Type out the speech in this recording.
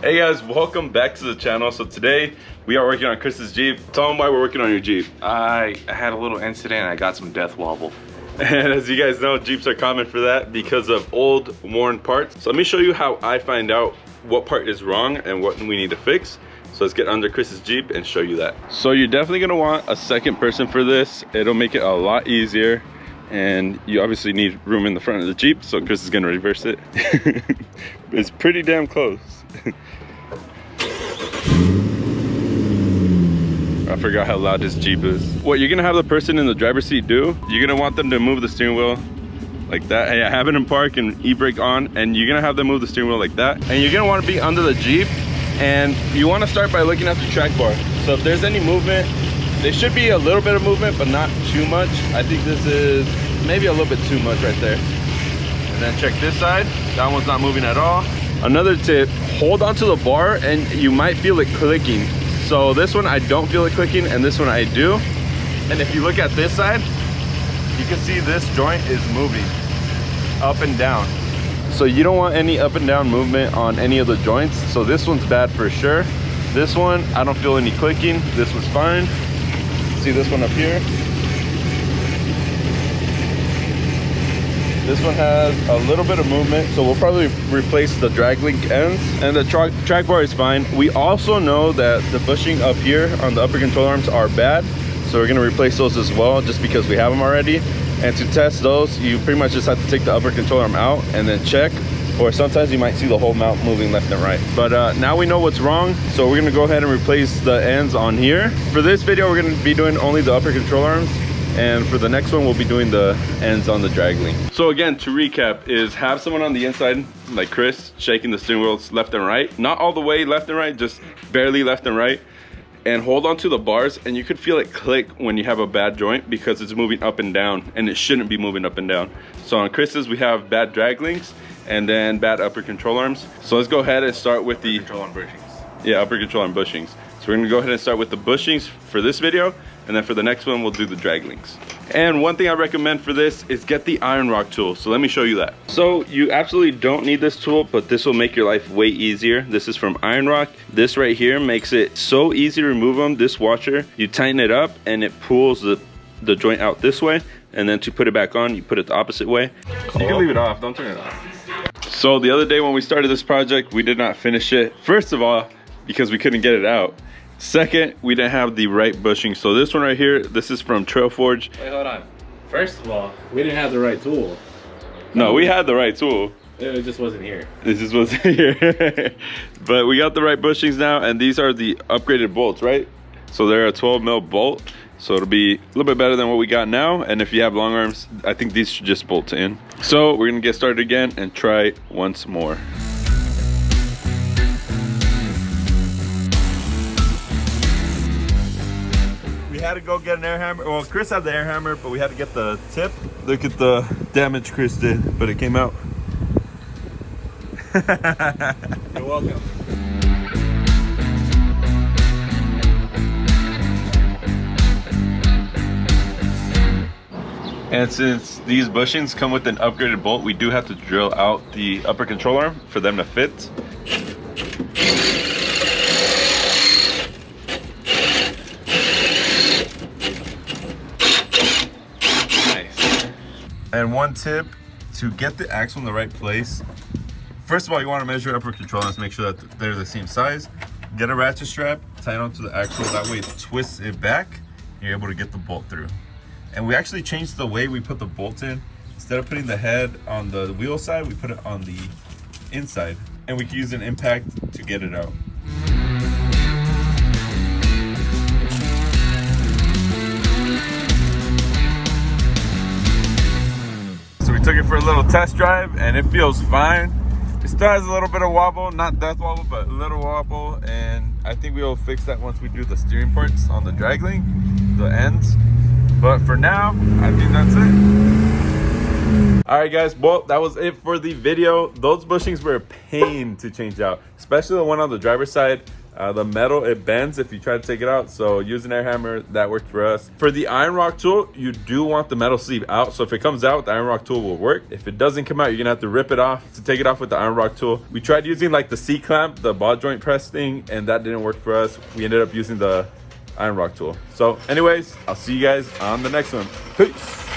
Hey guys, welcome back to the channel. So today we are working on Chris's Jeep. Tell them why we're working on your Jeep. I had a little incident. I got some death wobble. And as you guys know, Jeeps are common for that because of old worn parts. So let me show you how I find out what part is wrong and what we need to fix. So let's get under Chris's Jeep and show you that. So you're definitely gonna want a second person for this. It'll make it a lot easier. And you obviously need room in the front of the Jeep, so Chris is gonna reverse it. It's pretty damn close. I forgot how loud this Jeep is. What you're gonna have the person in the driver's seat do, you're gonna want them to move the steering wheel like that. Hey, have it in park and e-brake on, and you're gonna have them move the steering wheel like that. And you're gonna wanna be under the Jeep, and you wanna start by looking at the track bar. So if there's any movement, there should be a little bit of movement, but not too much. I think this is maybe a little bit too much right there. And then check this side, that one's not moving at all. Another tip, hold onto the bar and you might feel it clicking. So this one I don't feel it clicking, and this one I do. And if you look at this side, you can see this joint is moving up and down. So you don't want any up and down movement on any of the joints. So this one's bad for sure. This one, I don't feel any clicking. This one's fine. See this one up here? This one has a little bit of movement, so we'll probably replace the drag link ends, and the track bar is fine. We also know that the bushing up here on the upper control arms are bad, so we're gonna replace those as well, just because we have them already. And to test those, you pretty much just have to take the upper control arm out and then check, or sometimes you might see the whole mount moving left and right. But now we know what's wrong, so we're gonna go ahead and replace the ends on here. For this video, we're gonna be doing only the upper control arms, and for the next one we'll be doing the ends on the drag link. So again, to recap, is have someone on the inside like Chris shaking the steering wheels left and right, not all the way left and right, just barely left and right, and hold on to the bars, and you could feel it click when you have a bad joint because it's moving up and down, and it shouldn't be moving up and down. So on Chris's we have bad drag links and then bad upper control arms. So let's go ahead and start with the Control on bushings. Yeah, upper control arm bushings. So we're gonna go ahead and start with the bushings for this video, and then for the next one we'll do the drag links. And one thing I recommend for this is get the iron rock tool. So let me show you that. So you absolutely don't need this tool, but this will make your life way easier. This is from Iron Rock. This right here makes it so easy to remove them. This washer, you tighten it up and it pulls the joint out this way, and then to put it back on, you put it the opposite way. You can leave it off, don't turn it off. So the other day when we started this project, we did not finish it. First of all, because we couldn't get it out. Second, we didn't have the right bushing. So this one right here, this is from Trailforge. Wait, hold on. First of all, we didn't have the right tool. No, we had the right tool. It just wasn't here. It just wasn't here. But we got the right bushings now, and these are the upgraded bolts, right? So they're a 12 mil bolt. So it'll be a little bit better than what we got now. And if you have long arms, I think these should just bolt in. So we're gonna get started again and try once more. We had to go get an air hammer. Well, Chris had the air hammer, but we had to get the tip. Look at the damage Chris did, but it came out. You're welcome. And since these bushings come with an upgraded bolt, we do have to drill out the upper control arm for them to fit. Nice. And one tip, to get the axle in the right place, first of all, you want to measure upper control arms, make sure that they're the same size. Get a ratchet strap, tie it onto the axle, that way it twists it back, and you're able to get the bolt through. And we actually changed the way we put the bolt in. Instead of putting the head on the wheel side, we put it on the inside. And we can use an impact to get it out. So we took it for a little test drive, and it feels fine. It still has a little bit of wobble, not death wobble, but a little wobble. And I think we will fix that once we do the steering parts on the drag link, the ends. But for now, I think that's it. All right, guys, well, that was it for the video. Those bushings were a pain to change out, especially the one on the driver's side. The metal, it bends if you try to take it out. So using air hammer, that worked for us. For the iron rock tool, you do want the metal sleeve out. So if it comes out, the iron rock tool will work. If it doesn't come out, you're gonna have to rip it off to take it off with the iron rock tool. We tried using like the C-clamp, the ball joint press thing, and that didn't work for us. We ended up using the iron rock tool. So anyways, I'll see you guys on the next one. Peace.